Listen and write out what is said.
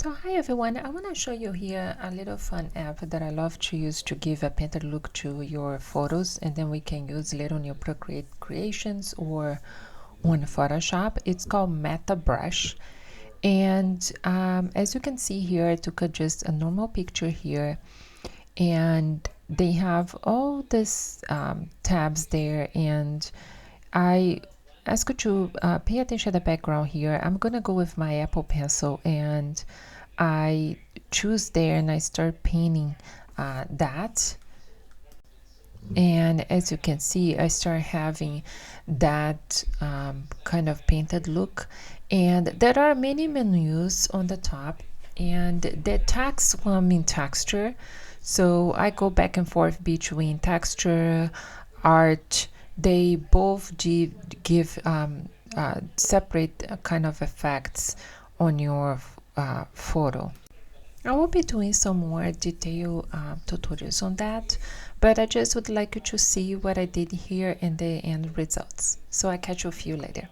So hi everyone, I want to show you here a little fun app that I love to use to give a painted look to your photos, and then we can use later on your Procreate creations or on Photoshop. It's called Meta Brush, and as you can see here, I took just a normal picture here, and they have all these tabs there, and I ask you to pay attention to the background here. I'm gonna go with my Apple Pencil, and I choose there and I start painting that. And as you can see, I start having that kind of painted look. And there are many menus on the top, and the tags one in texture. So I go back and forth between texture, art. They both give separate kind of effects on your photo. I will be doing some more detailed tutorials on that, but I just would like you to see what I did here and the end results. So I catch you a few later.